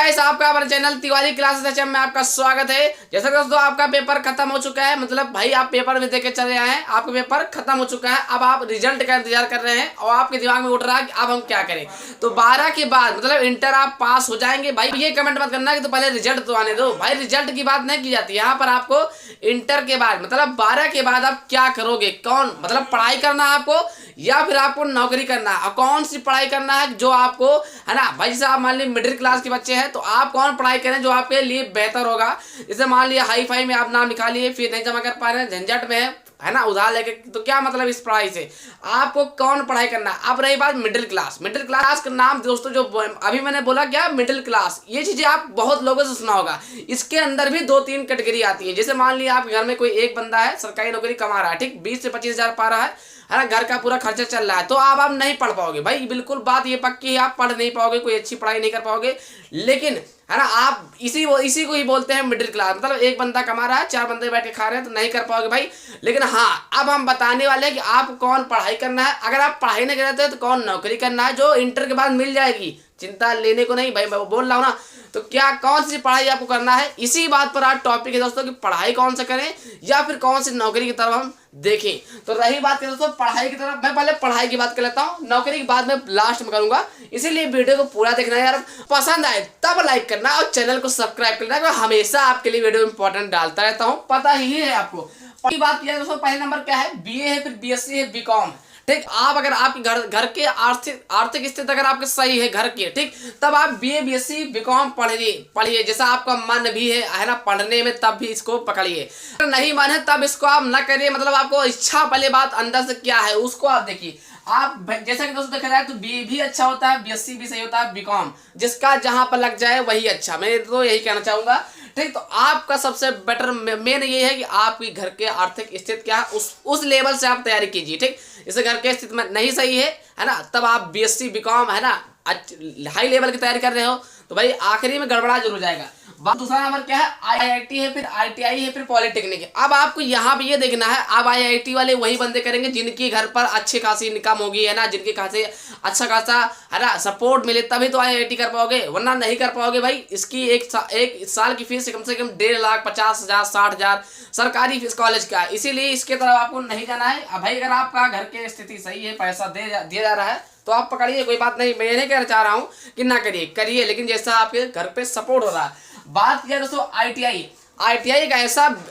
Guys, आपका हमारे channel Tiwari classes HM में आपका स्वागत है। जैसा कि दोस्तों आपका पेपर खत्म हो चुका है, मतलब भाई आप पेपर में देके चले आए हैं, आपका पेपर खत्म हो चुका है। अब आप रिजल्ट का इंतजार कर रहे हैं और आपके दिमाग में उठ रहा है कि अब हम क्या करें। तो 12 के बाद मतलब इंटर आप पास हो जाएंगे। भाई ये कमेंट मत करना कि तो पहले रिजल्ट तो आने दो। भाई रिजल्ट की बात नहीं की जाती यहाँ पर। आपको इंटर के बाद मतलब 12 के बाद आप क्या करोगे, कौन मतलब पढ़ाई करना है आपको या फिर आपको नौकरी करना है, और कौन सी पढ़ाई करना है जो आपको है ना। भाई जैसे आप मान लीजिए मिडिल क्लास के बच्चे हैं तो आप कौन पढ़ाई करें जो आपके लिए बेहतर होगा। जैसे मान लिया हाई फाई में आप नाम लिखा लिए, फिर नहीं जमा कर पा रहे हैं, झंझट में है ना, उधार लेके, तो क्या मतलब इस पढ़ाई से। आपको कौन पढ़ाई करना है। अब रही बात मिडिल क्लास का नाम दोस्तों जो अभी मैंने बोला क्या, मिडिल क्लास, ये चीजें आप बहुत लोगों से सुना होगा। इसके अंदर भी 2-3 कैटेगरी आती है। जैसे मान लिया आप घर में कोई एक बंदा है, सरकारी नौकरी कमा रहा है, ठीक, 20 से 25 हजार पा रहा है ना, घर का पूरा खर्चा चल रहा है, तो आप नहीं पढ़ पाओगे। भाई बिल्कुल बात ये पक्की है, आप पढ़ नहीं पाओगे, कोई अच्छी पढ़ाई नहीं कर पाओगे। लेकिन है ना, आप इसी को ही बोलते हैं मिडिल क्लास। मतलब एक बंदा कमा रहा है, 4 बंदे बैठ के खा रहे हैं, तो नहीं कर पाओगे भाई। लेकिन हाँ, अब हम बताने वाले हैं कि आप कौन पढ़ाई करना है। अगर आप पढ़ाई नहीं करते हो तो कौन नौकरी करना है जो इंटर के बाद मिल जाएगी, चिंता लेने को नहीं। भाई मैं बोल रहा हूँ ना, तो क्या कौन सी पढ़ाई आपको करना है, इसी बात पर आज टॉपिक है दोस्तों कि पढ़ाई कौन सा करें या फिर कौन सी नौकरी की तरफ हम देखें। तो रही बात है दोस्तों पढ़ाई की तरफ, मैं पहले पढ़ाई की बात कर लेता हूँ, नौकरी की बात मैं लास्ट में करूंगा। इसीलिए वीडियो को पूरा देखना है यार, पसंद आए तब लाइक करना और चैनल को सब्सक्राइब करना। मैं हमेशा आपके लिए वीडियो इंपॉर्टेंट डालता रहता हूँ, पता ही है आपको। पहली बात किया दोस्तों, पहले नंबर क्या है, बीए है, फिर बीएससी है, बीकॉम। ठीक, आप अगर आपके घर के आर्थिक स्थिति अगर आपके सही है घर के, ठीक, तब आप बीए बीएससी बीकॉम पढ़िए जैसा आपका मन भी है ना पढ़ने में, तब भी इसको पकड़िए। अगर नहीं मन है तब इसको आप न करिए। मतलब आपको इच्छा पहले बात अंदर से क्या है उसको आप देखिए। आप जैसा कि दोस्तों देखा जाए तो बीए भी अच्छा होता है, बीएससी भी सही होता है, बीकॉम जिसका जहां पर लग जाए वही अच्छा। मैं तो यही कहना चाहूंगा। ठीक, तो आपका सबसे बेटर मेन ये है कि आपकी घर के आर्थिक स्थिति क्या है, उस लेवल से आप तैयारी कीजिए। ठीक, जैसे घर के स्थिति में नहीं सही है ना, तब आप बीएससी बीकॉम है ना हाई लेवल की तैयारी कर रहे हो तो भाई आखिरी में गड़बड़ा जरूर जाएगा। दूसरा नंबर क्या है, आईआईटी है, फिर आईटीआई है, फिर पॉलिटेक्निक है। अब आपको यहाँ पे ये देखना है, अब आईआईटी वाले वही बंदे करेंगे जिनकी घर पर अच्छी खासी इनकम होगी है ना, जिनके खासे अच्छा खासा है ना सपोर्ट मिले, तभी तो आईआईटी कर पाओगे, वरना नहीं कर पाओगे। भाई इसकी एक साल की फीस कम से कम 1,50,000 60,000 सरकारी फीस कॉलेज का है। इसीलिए इसके तरफ आपको नहीं जाना है। अब भाई अगर आपका घर की स्थिति सही है, पैसा दिया जा रहा है तो आप पकड़िए, कोई बात नहीं। मैं नहीं कहना चाह रहा हूँ कि ना करिए, लेकिन जैसा आपके घर पे सपोर्ट हो रहा है। बात किया दोस्तों आईटीआई का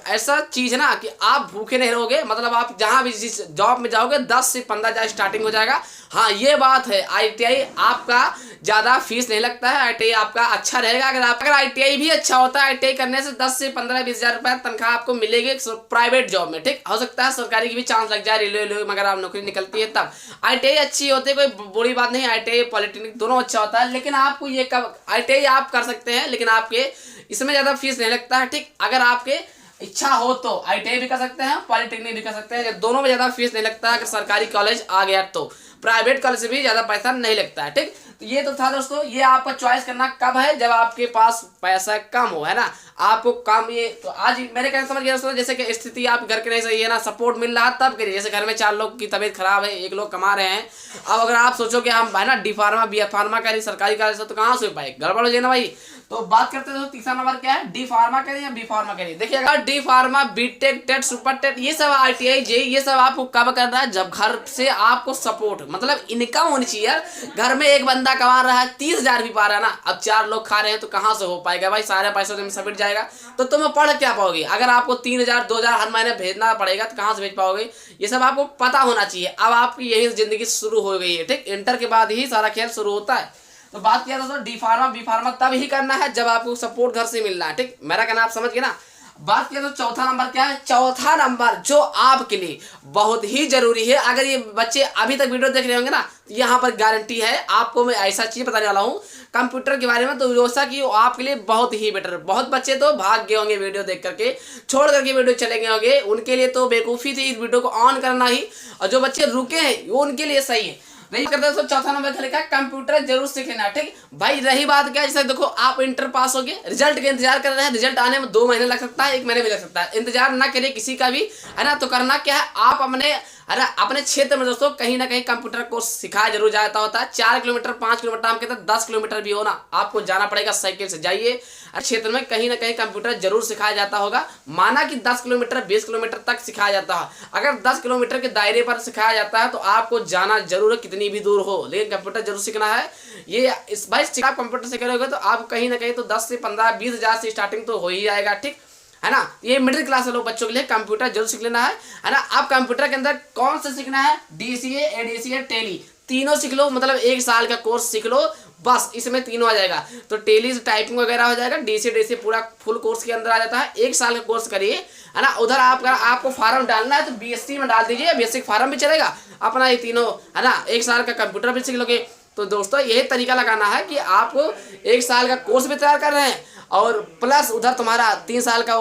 ऐसा चीज है ना कि आप भूखे नहीं रहोगे। मतलब आप जहां भी जिस जॉब में जाओगे 10 से 15,000 स्टार्टिंग हो जाएगा। हाँ ये बात है, आईटीआई आपका ज्यादा फीस नहीं लगता है, आईटीआई आपका अच्छा रहेगा। अगर आईटीआई भी अच्छा होता है, आईटीआई करने से 10 से 15-20 हजार रुपए तनख्वाह आपको मिलेगी प्राइवेट जॉब में। ठीक, हो सकता है सरकारी की भी चांस लग जाए, रेलवे में अगर आप नौकरी निकलती है तब। आईटीआई अच्छी होती है, कोई बुरी बात नहीं। आईटीआई पॉलिटेक्निक दोनों अच्छा होता है, लेकिन आपको ये कब आईटीआई आप कर सकते हैं, लेकिन आपके इसमें ज्यादा फीस नहीं लगता है। ठीक, अगर आपके इच्छा हो तो आईटीआई भी कर सकते हैं, पॉलिटेक्निक भी कर सकते हैं, दोनों में ज्यादा फीस नहीं लगता है। अगर सरकारी कॉलेज आ गया तो प्राइवेट कॉलेज से भी ज्यादा पैसा नहीं लगता है। ठीक, तो ये तो था दोस्तों, ये आपका चॉइस करना कब है, जब आपके पास पैसा कम हो है ना, आपको कम। ये तो आज मेरे कहने समझ गया दोस्तों, जैसे कि स्थिति आप घर के नहीं सही है ना, सपोर्ट मिल रहा है तब करिए। जैसे घर में 4 लोग की तबीयत खराब है, 1 लोग कमा रहे हैं। अब अगर आप सोचो कि हम है ना डी फार्मा बी फार्मा करें सरकारी कॉलेज से, तो कहाँ से हो पाए, गड़बड़ हो जाए ना भाई। तो बात करते हैं दोस्तों, तीसरा नंबर क्या है, डी फार्मा करें या बी फार्मा करें। देखिए अगर D pharma, B Tech, TET, super TET, ये सब आईटीआई जेई, ये सब आपको कब करना है, जब घर से आपको सपोर्ट मतलब इनकम होनी चाहिए यार। घर में एक बंदा कमा रहा है 30,000 भी पा रहा है ना, अब 4 लोग खा रहे हैं तो कहाँ से हो पाएगा भाई, सारे पैसे में समेट जाएगा। तो तुम पढ़ क्या पाओगे। अगर आपको 3,000 2,000 हर महीने भेजना पड़ेगा तो कहाँ से भेज पाओगे, ये सब आपको पता होना चाहिए। अब आपकी यही जिंदगी शुरू हो गई है। ठीक, इंटर के बाद ही सारा खेल शुरू होता है। तो बात किया दोस्तों डी फार्मा बी फार्मा तब ही करना है जब आपको सपोर्ट घर से मिल रहा है। ठीक, मेरा कहना आप समझ गए ना। बात किया तो चौथा नंबर क्या है, चौथा नंबर जो आपके लिए बहुत ही जरूरी है। अगर ये बच्चे अभी तक वीडियो देख रहे होंगे ना, तो यहाँ पर गारंटी है आपको, मैं ऐसा चीज बताने वाला हूँ कंप्यूटर के बारे में, तो जैसा कि आपके लिए बहुत ही बेटर। बहुत बच्चे तो भाग गए होंगे वीडियो देख करके, छोड़ करके वीडियो चले गए होंगे, उनके लिए तो बेवकूफ़ी थी इस वीडियो को ऑन करना ही। और जो बच्चे रुके हैं वो उनके लिए सही है। नहीं करते तो चौथा नंबर क्या लिखा है, कंप्यूटर जरूर सीख लेना। ठीक भाई, रही बात क्या है, जैसे देखो आप इंटर पास हो गए, रिजल्ट का इंतजार कर रहे हैं, रिजल्ट आने में 2 महीने लग सकता है, 1 महीने भी लग सकता है। इंतजार ना करिए किसी का भी है ना। तो करना क्या है, आप अपने है ना। अपने क्षेत्र में दोस्तों कहीं ना कहीं कंप्यूटर कोर्स सिखाया जरूर जाता होता है। 4 किलोमीटर 5 किलोमीटर, हम कहते हैं 10 किलोमीटर भी हो ना, आपको जाना पड़ेगा, साइकिल से जाइए। क्षेत्र में कहीं ना कहीं कंप्यूटर जरूर सिखाया जाता होगा। माना कि 10 किलोमीटर 20 किलोमीटर तक सिखाया जाता है। अगर 10 किलोमीटर के दायरे पर सिखाया जाता है तो आपको जाना जरूर है, कितनी भी दूर हो, लेकिन कंप्यूटर जरूर सीखना है। ये इस भाई आप कंप्यूटर से करोगे तो आप कहीं ना कहीं तो 10 से 15 20 हज़ार से स्टार्टिंग तो हो ही जाएगा, ठीक है ना। ये मिडिल क्लास वाले बच्चों के लिए कंप्यूटर जरूर सीख लेना है ना। आप कंप्यूटर के अंदर कौन सा सीखना है, डीसीए, एडीसीए, टेली, तीनों सीख लो। मतलब 1 साल का कोर्स सीख लो, बस इसमें तीनों आ जाएगा। तो टेली से टाइपिंग वगैरह हो जाएगा, डीसीए डीसीए पूरा फुल कोर्स के अंदर आ जाता है। 1 साल का कोर्स करिए, है ना। उधर आपको फार्म डालना है तो बीएससी में डाल दीजिए, बेसिक फार्म भी चलेगा अपना, ये तीनों, है ना। 1 साल का कंप्यूटर भी सीख लोगे। तो दोस्तों यही तरीका लगाना है कि आपको 1 साल का कोर्स भी तैयार कर रहे हैं और प्लस उधर तुम्हारा 3 साल का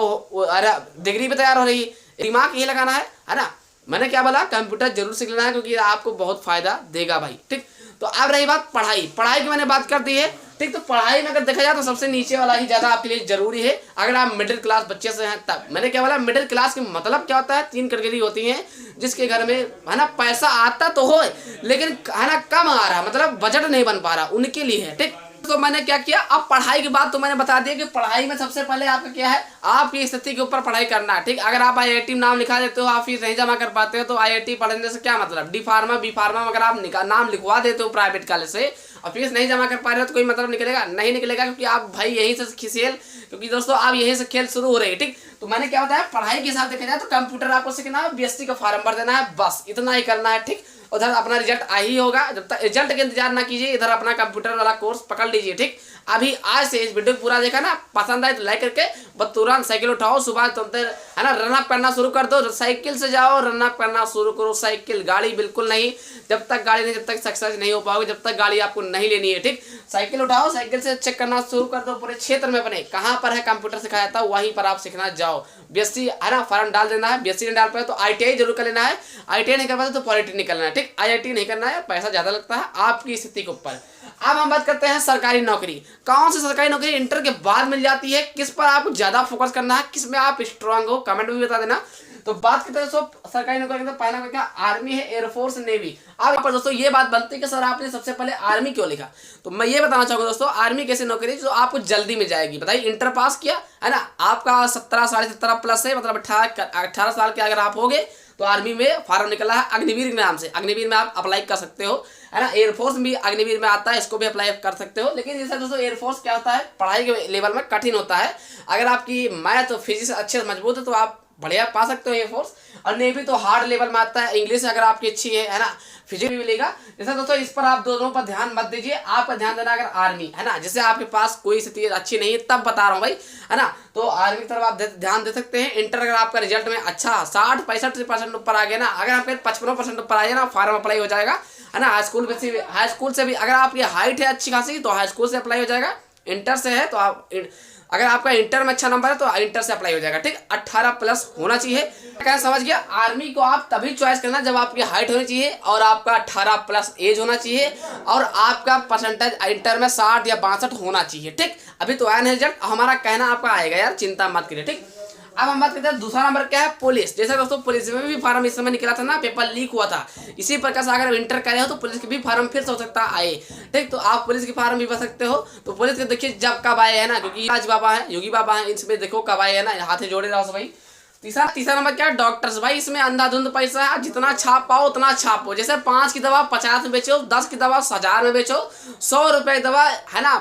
डिग्री भी तैयार हो रही है। दिमाग ये लगाना है ना। मैंने क्या बोला, कंप्यूटर जरूर सीख लेना है क्योंकि आपको बहुत फायदा देगा भाई, ठीक। तो अब रही बात पढ़ाई की, मैंने बात कर दी है, ठीक। तो पढ़ाई में अगर देखा जाए तो सबसे नीचे वाला ही ज्यादा आपके लिए जरूरी है अगर आप मिडिल क्लास बच्चे से हैं तब। मैंने क्या बोला, मिडिल क्लास के मतलब क्या होता है, 3 कैटेगरी होती हैं। जिसके घर में, है ना, पैसा आता तो हो लेकिन, है ना, कम आ रहा, मतलब बजट नहीं बन पा रहा, उनके लिए है, ठीक। तो मैंने क्या किया, अब पढ़ाई की बात तो मैंने बता दिया कि पढ़ाई में सबसे पहले आपका क्या है, आपकी स्थिति के ऊपर पढ़ाई करना है, ठीक। अगर आप आईआईटी में नाम लिखा देते हो, आप फीस नहीं जमा कर पाते हो, तो आईआईटी पढ़ने से क्या मतलब, डी फार्मा बी फार्मा में अगर आप नाम लिखवा देते हो प्राइवेट कॉलेज से और फीस नहीं जमा कर पा रहे हो तो कोई मतलब निकलेगा नहीं निकलेगा, क्योंकि आप भाई यहीं से खेल, क्योंकि दोस्तों आप यहीं से खेल शुरू हो रहे हैं, ठीक। तो मैंने क्या बताया, पढ़ाई के हिसाब देखा जाए तो कंप्यूटर आपको सीखना है, बीएससी का फॉर्म भर देना है, बस इतना ही करना है, ठीक। उधर अपना रिजल्ट आ ही होगा, जब तक रिजल्ट का इंतजार ना कीजिए, इधर अपना कंप्यूटर वाला कोर्स पकड़ लीजिए, ठीक। अभी आज से इस वीडियो को पूरा देखा ना, पसंद आए तो लाइक करके बस तुरंत साइकिल उठाओ, सुबह तुरंत, है ना, रनअप करना शुरू कर दो, साइकिल से जाओ, रनअप करना शुरू करो, साइकिल, गाड़ी बिल्कुल नहीं, जब तक गाड़ी नहीं, जब तक सक्सेस नहीं हो पाओगे, जब तक गाड़ी आपको नहीं लेनी है, ठीक। साइकिल उठाओ, साइकिल से चेक करना शुरू कर दो, पूरे क्षेत्र में अपने कहाँ पर है कंप्यूटर सिखाया जाता है वहीं पर आप सीखना जाओ। बीएससी, है ना, फॉर्म डाल देना है, बीएससी नहीं डाल पाए तो आईटीआई जरूर कर लेना है, आईटीआई नहीं कर पाए तो पॉलिटेक्निक करना है, ठीक। आईआईटी नहीं करना है, पैसा ज्यादा लगता है आपकी स्थिति के ऊपर। अब हम बात करते हैं सरकारी नौकरी। कौन सी सरकारी नौकरी इंटर के बाद मिल जाती है, किस पर आपको ज्यादा फोकस करना है, किस में आप स्ट्रांग हो, कमेंट में भी बता देना। तो बात करते हैं दोस्तों सरकारी नौकरी के अंदर पहला क्या, आर्मी है, एयरफोर्स, नेवी। अब यहाँ पर दोस्तों ये बात बनती है कि सर आपने सबसे पहले आर्मी क्यों लिखा, तो मैं ये बताना चाहूंगा दोस्तों, आर्मी कैसी नौकरी जो आपको जल्दी मिल जाएगी। बताइए, इंटर पास किया है ना, आपका 17 साढ़े 17 प्लस है, मतलब 18 साल के अगर आप होगे तो आर्मी में फॉर्म निकला है अग्निवीर के नाम से, अग्निवीर में आप अप्लाई कर सकते हो, है ना। एयरफोर्स भी अग्निवीर में आता है, इसको भी अप्लाई कर सकते हो। लेकिन जैसे दोस्तों एयरफोर्स क्या होता है, पढ़ाई के लेवल में कठिन होता है। अगर आपकी मैथ और फिजिक्स अच्छे से मजबूत है तो आप बढ़िया पा सकते हो एयरफोर्स। और नेवी तो हार्ड लेवल में आता है, इंग्लिश अगर आपकी अच्छी है ना, फिजिक्स भी मिलेगा। जैसे दोस्तों इस पर आप दोनों पर ध्यान मत दीजिए, आपका ध्यान देना अगर आर्मी, है ना, जैसे आपके पास कोई स्थिति अच्छी नहीं है तब बता रहा हूँ भाई, है ना, तो आर्मी की तरफ आप ध्यान दे सकते हैं। इंटर अगर आपका रिजल्ट में अच्छा 60-65% ऊपर आ गया ना, अगर आपके 55% ऊपर आ जाए ना, फॉर्म अप्लाई हो जाएगा, है ना। हाई स्कूल से भी अगर आपकी हाइट है अच्छी खासी तो हाई स्कूल से अप्लाई हो जाएगा। इंटर से है तो आप, अगर आपका इंटर में अच्छा नंबर है तो इंटर से अप्लाई हो जाएगा, ठीक। 18 प्लस होना चाहिए, क्या समझ गया। आर्मी को आप तभी चॉइस करना जब आपकी हाइट होनी चाहिए और आपका 18 प्लस एज होना चाहिए और आपका परसेंटेज इंटर में 60 या 62 होना चाहिए, ठीक। अभी तो आया नहीं रिजल्ट, हमारा कहना आपका आएगा यार, चिंता मत करिए, ठीक। अब हम बात करते हैं दूसरा नंबर क्या है, पुलिस। जैसे दोस्तों पुलिस में भी फार्म इस समय निकला था ना, पेपर लीक हुआ था, इसी प्रकार से अगर इंटर करे हो तो पुलिस के भी फार्म फिर से हो सकता है आए, ठीक। तो आप पुलिस के फार्म भी भर सकते हो। तो पुलिस के देखिए जब कब आए है ना, क्योंकि राज बाबा है, योगी बाबा है, इसमें देखो कब आए है ना, हाथ जोड़े रहो भाई। तीसरा नंबर क्या है, डॉक्टर्स। भाई इसमें अंधाधुंध पैसा है, जितना छाप पाओ उतना छापो। जैसे 5 की दवा 50 में बेचो, 10 की दवा 1000 में बेचो, 100 रुपए दवा, है ना,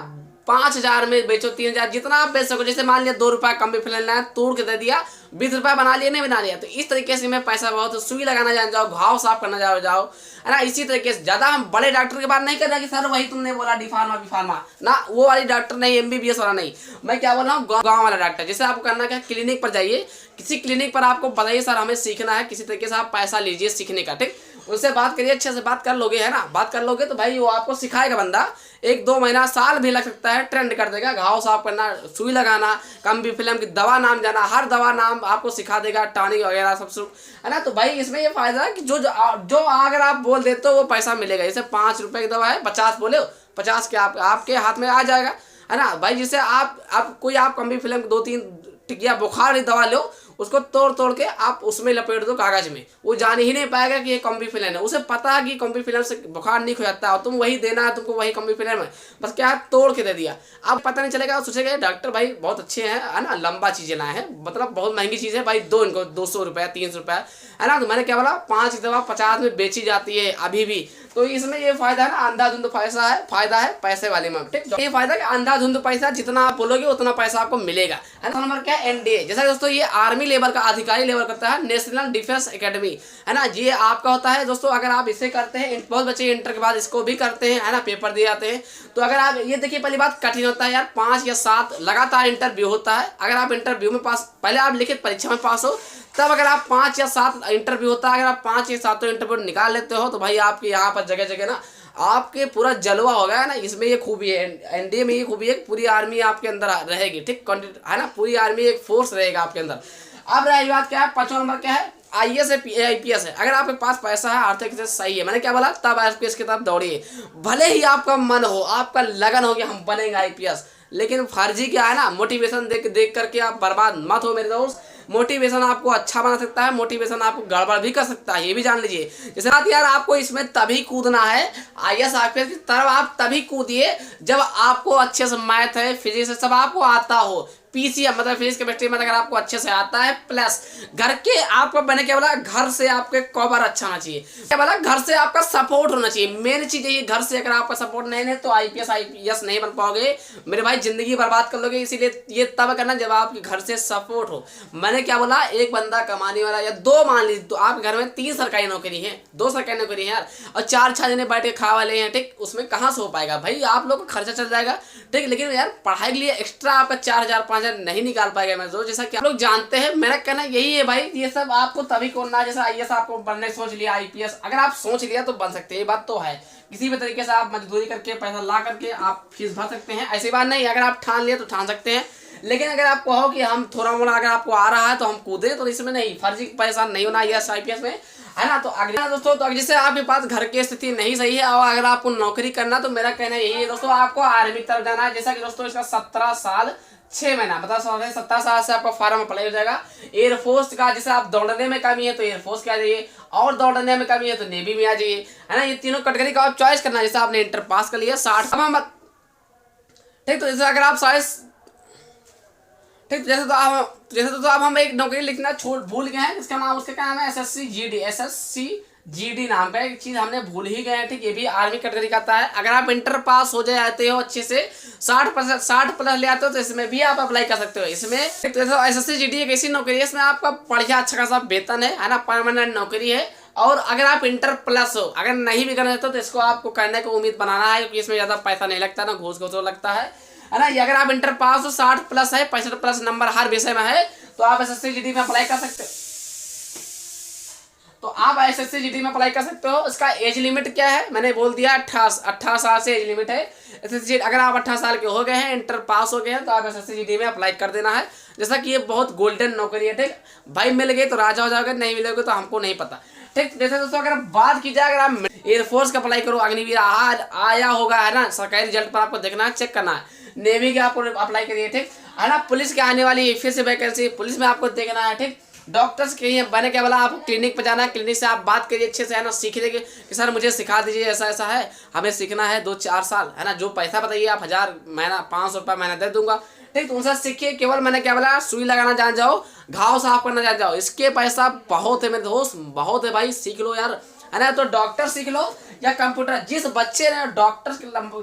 5000 में बेचो, 3000, जितना आप बेच सको। जैसे मान लिया 2 रुपया कम भी फिलहाल है, तोड़ के दे दिया, 20 रुपया बना लिया, नहीं बना लिया, तो इस तरीके से मैं पैसा बहुत, सुई लगाना जान जाओ, घाव साफ करना जाओ, है ना। इसी तरीके से ज्यादा हम बड़े डॉक्टर के बात नहीं कर रहे कि सर वही तुमने बोला डी फार्मा बी फार्मा ना, वो वाली डॉक्टर नहीं, MBBS वाला नहीं, मैं क्या बोल रहा हूँ गाँव वाला डॉक्टर। जैसे आपको करना क्या, क्लिनिक पर जाइए, किसी क्लिनिक पर आपको बताइए सर हमें सीखना है, किसी तरीके से आप पैसा लीजिए सीखने का, ठीक। उससे बात करिए, अच्छे से बात कर लोगे, है ना, बात कर लोगे तो भाई वो आपको सिखाएगा बंदा, 1-2 महीना साल भी लग सकता है, ट्रेंड कर देगा, घाव साफ करना, सुई लगाना, कम भी फिल्म की दवा नाम जाना, हर दवा नाम आपको सिखा देगा, टॉनिक वगैरह सब शुरू, है ना। तो भाई इसमें ये फायदा है कि जो अगर आप बोल देते हो वो पैसा मिलेगा। जैसे 5 रुपए की दवा है, 50 बोले, 50 के आपके हाथ में आ जाएगा, है ना भाई। जैसे आप कोई आप कम भी फिल्म 2-3 टिकिया बुखार की दवा लो, उसको तोड़ तोड़ के आप उसमें लपेट दो कागज में, वो जान ही नहीं पाएगा कि ये कॉम्बीफिलन है। उसे पता है कि कॉम्बीफिलन से बुखार नहीं हो जाता है, तुम वही देना है, तुमको वही कॉम्बीफिलन में बस क्या है तोड़ के दे दिया। अब पता नहीं चलेगा, सोचेगा डॉक्टर भाई बहुत अच्छे हैं, है ना, लंबा चीजें लाए हैं, मतलब बहुत महंगी चीज है भाई, दो इनको 200 रुपया 300 रुपया, है ना। तो मैंने क्या बोला 5 की दवा 50 में बेची जाती है अभी भी। तो इसमें ये फायदा है ना, अंधाधुंध पैसा है, फायदा है पैसे वाले में, ठीक। ये फायदा है अंधाधुंध पैसा, जितना आप बोलोगे उतना पैसा आपको मिलेगा, है ना। नंबर क्या है एनडीए, जैसा दोस्तों ये आर्मी लेवल का अधिकारी लेवल करता है, नेशनल डिफेंस एकेडमी, है ना। ये आपका होता है दोस्तों, अगर आप इसे करते हैं, बहुत बच्चे इंटर के बाद इसको भी करते हैं, है ना, पेपर दिए जाते हैं। तो अगर आप ये देखिए, पहली बात कठिन होता है यार, 5 या 7 लगातार इंटरव्यू होता है। अगर आप इंटरव्यू में पास, पहले आप लिखित परीक्षा में पास हो, तब अगर आप 5 या 7 इंटरव्यू होता है, अगर आप 5 या 7 इंटरव्यू निकाल लेते हो तो भाई आपके यहाँ पर जगह जगह ना आपके पूरा जलवा हो गया, है ना। इसमें ये खूबी है, एनडीए में ये खूबी है, पूरी आर्मी आपके अंदर रहेगी, ठीक, है ना, पूरी आर्मी एक फोर्स रहेगा आपके अंदर। अब रही बात क्या है, 5वां नंबर क्या है, आईएएस है, आईपीएस है। अगर आपके पास पैसा है, आर्थिक स्थिति सही है, मैंने क्या बोला, तब आईपीएस की तरफ दौड़िए। भले ही आपका मन हो, आपका लगन हो कि हम बनेंगे आईपीएस, लेकिन फर्जी क्या है ना, मोटिवेशन देख करके आप बर्बाद मत हो मेरे दोस्त। मोटिवेशन आपको अच्छा बना सकता है, मोटिवेशन आपको गड़बड़ भी कर सकता है, ये भी जान लीजिए। जैसे बात यार, आपको इसमें तभी कूदना है, आईएएस आईपीएस की तरफ आप तभी कूदिए जब आपको अच्छे से मैथ है, फिजिक्स सब आपको आता हो, पीसीएम मतलब फिजिक्स केमिस्ट्री में अगर आपको अच्छे से आता है, प्लस घर के आपको, मैंने क्या बोला, घर से आपके कवर अच्छा होना चाहिए, क्या बोला, घर से आपका सपोर्ट होना चाहिए। मेन चीज ये, घर से अगर आपका सपोर्ट नहीं है तो आईपीएस आईपीएस नहीं बन पाओगे मेरे भाई, जिंदगी बर्बाद कर लोगे। इसीलिए ये तब करना जब आपके घर से सपोर्ट हो। मैंने क्या बोला, एक बंदा कमाने वाला या 2 मान लीजिए, तो आप घर में 3 सरकारी नौकरी है, 2 सरकारी नौकरी है यार, और 4-6 जने बैठ के खा वाले हैं, ठीक, उसमें कहाँ से हो पाएगा भाई, आप लोग का खर्चा चल जाएगा, ठीक। लेकिन यार पढ़ाई के लिए एक्स्ट्रा आपका 4,000 5,000 नहीं निकाल पाएगा मैं, जो जैसा कि आप लोग जानते हैं। मेरा कहना यही है भाई, ये सब आपको तभी करना है, जैसा आईएएस आपको बनने सोच लिया, आईपीएस अगर आप सोच लिया तो बन सकते हैं, ये बात तो है। किसी भी तरीके से आप मजदूरी करके पैसा ला करके आप फीस भर सकते हैं, ऐसी बात नहीं, अगर आप ठान लिया तो ठान सकते हैं। लेकिन अगर आप कहो कि हम थोड़ा मोड़ा अगर आपको आ रहा है तो हम कूदे, तो इसमें नहीं, फर्जी पैसा नहीं होना आईएएस आईपीएस में, है ना। तो अगला दोस्तों, तो जैसे आपके पास घर की स्थिति नहीं सही है और अगर आपको नौकरी करना, तो मेरा कहना यही है दोस्तों, आपको आर्मी की तरफ जाना है। जैसा कि दोस्तों इसका 17 साल 6 महीना, मतलब 17 साल से आपका फॉर्म अप्लाई हो जाएगा। एयरफोर्स का, जैसे आप दौड़ने में कमी है तो एयरफोर्स के आ जाइए, और दौड़ने में कमी है तो नेवी में आ जाइए, है ना। ये तीनों कैटेगरी का आप चॉइस करना, जैसे आपने इंटर पास कर लिया 60, ठीक। तो जैसे अगर आप ठीक, जैसे तो अब हम एक नौकरी लिखना भूल गए हैं, इसका नाम, उसका क्या नाम है, एसएससी जीडी नाम का एक चीज हमने भूल ही गए हैं, ठीक। ये भी आर्मी कैटेगरी का आता है। अगर आप इंटर पास हो जाते हो अच्छे से, 60 प्लस ले आते हो, तो इसमें भी आप अप्लाई कर सकते हो। इसमें एसएससी जीडी एक ऐसी नौकरी है, इसमें आपका बढ़िया अच्छा खासा वेतन है ना, परमानेंट नौकरी है। और अगर आप इंटर प्लस हो, अगर नहीं भी करना चाहते तो इसको आपको करने को उम्मीद बनाना है, क्योंकि इसमें ज्यादा पैसा नहीं लगता, ना घूस लगता है ना। ये अगर आप इंटर पास हो, 60 प्लस है, 65 प्लस नंबर हर विषय में है, तो आप एसएससी जीडी में अप्लाई कर सकते हो। तो आप एसएससी जीडी में अप्लाई कर सकते हो। इसका एज लिमिट क्या है, मैंने बोल दिया 18 साल से एज लिमिट है। एसएससी अगर आप 18 साल के हो गए हैं, इंटर पास हो गए हैं, तो आप एसएससी जीडी में अप्लाई कर देना है। जैसा कि ये बहुत गोल्डन नौकरी है, ठीक भाई, मिल गए तो राजा हो जाओगे, नहीं मिलोगे तो हमको नहीं पता, ठीक। जैसे दोस्तों अगर बात की जाए, अगर आप एयरफोर्स का अप्लाई करो, अग्निवीर आज आया होगा, है ना, सरकारी रिजल्ट पर आपको देखना है, चेक करना है। नेवी के आपको अप्लाई करिए, ठीक, है ना। पुलिस के आने वाली फिर से वैकेंसी, पुलिस में आपको देखना है, ठीक। डॉक्टर्स के लिए मैंने क्या बोला, आप क्लिनिक पे जाना है, क्लिनिक से आप बात करिए अच्छे से, है ना, सीख लीजिए कि सर मुझे सिखा दीजिए, ऐसा ऐसा है, हमें सीखना है 2-4 साल, है ना। जो पैसा बताइए आप, 1000 महीना 500 रुपये महीना दे दूंगा, ठीक। तो उनसे सीखिए। केवल मैंने क्या बोला, सुई लगाना जान जाओ, घाव साफ करना जान जाओ, इसके पैसा बहुत है मेरे दोस्त, बहुत है भाई, सीख लो यार, है ना। तो डॉक्टर सीख लो या कंप्यूटर, जिस बच्चे ने डॉक्टर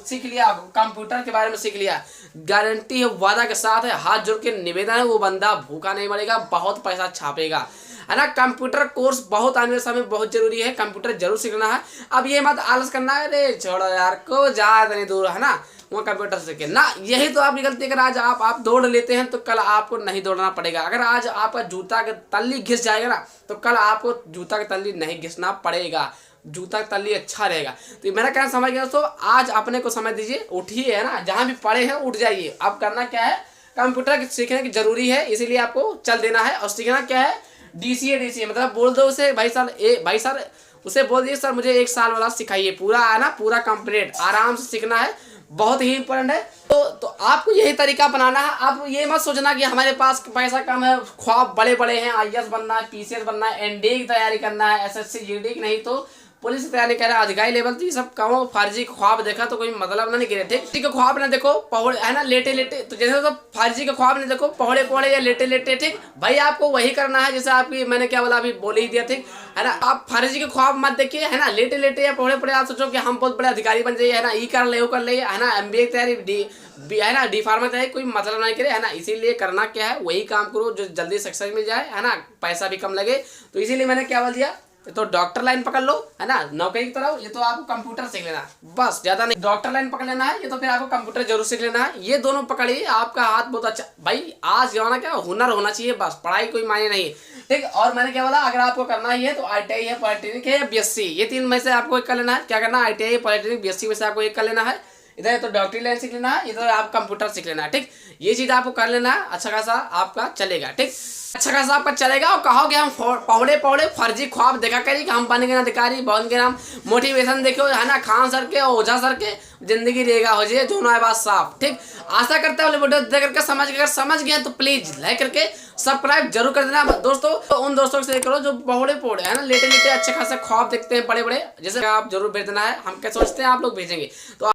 सीख लिया, कंप्यूटर के बारे में सीख लिया, गारंटी है, वादा के साथ है, हाथ जोड़ के निवेदन है, वो बंदा भूखा नहीं मरेगा, बहुत पैसा छापेगा, है ना। कंप्यूटर कोर्स बहुत आने वाले समय बहुत जरूरी है, कंप्यूटर जरूर सीखना है। अब ये मत आलस करना है, अरे छोड़ो यार, को जा नहीं दूर, है ना, वो कंप्यूटर सीखे ना। यही तो आपकी गलती है, अगर आज आप दौड़ लेते हैं तो कल आपको नहीं दौड़ना पड़ेगा। अगर आज आपका जूता के तल्ली घिस जाएगा ना, तो कल आपको जूता के तल्ली नहीं घिसना पड़ेगा, जूता का तल्ली अच्छा रहेगा। तो मेरा कहना समझ गया दोस्तों, आज अपने को समय दीजिए, उठिए, है ना, जहाँ भी पड़े हैं उठ जाइए। अब करना क्या है, कंप्यूटर सीखने की जरूरी है, इसीलिए आपको चल देना है। और सीखना क्या है, डीसीए मतलब बोल दो उसे, भाई सर उसे बोल दिए, सर मुझे 1 साल वाला सिखाइए, पूरा है ना, पूरा कंप्लीट, आराम से सीखना है, बहुत ही इंपॉर्टेंट है। तो आपको यही तरीका बनाना है। आप ये मत सोचना कि हमारे पास पैसा कम है, ख्वाब बड़े बड़े हैं, आईएएस बनना है, पीसीएस बनना है, एनडीए की तैयारी करना है, एसएससी जीडी की नहीं तो पुलिस की तैयारी कर रहा है, अधिकारी लेवल। तो ये सब कहो फर्जी ख्वाब देखा तो कोई मतलब ना निकले। ठीक है, ख्वाब ना देखो पौड़े है ना, लेटे लेटे। तो जैसे तो फर्जी का ख्वाब नहीं देखो पौड़े पौड़े या लेटे लेटे। ठीक भाई, आपको वही करना है जैसे आपकी मैंने क्या बोला अभी बोल ही दिया। ठीक है ना, आप फर्जी के ख्वाब मत देखिए, है ना, लेटे लेटे या पौड़े पौड़े आप सोचो कि हम बहुत बड़े अधिकारी बन जाइए, है ना, ई कर ले वो कर ले, है ना, एमबीए की तैयारी है ना, डी फार्मा तैयारी, कोई मतलब नहीं करे, है ना। इसीलिए करना क्या है, वही काम करो जो जल्दी सक्सेस मिल जाए, है ना, पैसा भी कम लगे। तो इसीलिए मैंने क्या बोल दिया, तो डॉक्टर लाइन पकड़ लो, है ना, नौकरी की तरफ। ये तो आपको कंप्यूटर सीख लेना है, बस ज्यादा नहीं। डॉक्टर लाइन पकड़ लेना है, ये तो फिर आपको कंप्यूटर जरूर सीख लेना है। ये दोनों पकड़िए, आपका हाथ बहुत अच्छा। भाई आज जमाना क्या हुनर होना चाहिए, बस पढ़ाई कोई मायने नहीं। ठीक, और मैंने क्या बोला, अगर आपको करना ही है तो आईटीआई है, पॉलिटेक्निक है, बीएससी, ये तीन में से आपको एक कर लेना है। क्या करना है, आईटीआई, पॉलिटेक्निक, बीएससी में से आपको एक कर लेना है। इधर तो डॉक्टरी लाइन सीख लेना है, इधर आप कंप्यूटर सीख लेना है। ठीक, ये चीज आपको कर लेना है, अच्छा खासा आपका चलेगा। ठीक, अच्छा खासा आपका चलेगा। और कहोगे हम पौड़े पौड़े फर्जी ख्वाब देखा करिए कि हम बन गए अधिकारी, बन गए हम मोटिवेशन देखो, है ना, खान सर के और ओझा सर के, जिंदगी रहेगा हो जाए दोनों है बात साफ। ठीक, आशा करता हूँ वीडियो देख करके समझ गए। अगर समझ गए तो प्लीज लाइक करके सब्सक्राइब जरूर कर देना दोस्तों। तो उन दोस्तों से करो जो पौड़े पौड़े है ना, लेटे लेटे अच्छे खासे ख्वाब देखते हैं बड़े बड़े, जैसे आप जरूर भेज देना है। हम क्या सोचते हैं आप लोग भेजेंगे तो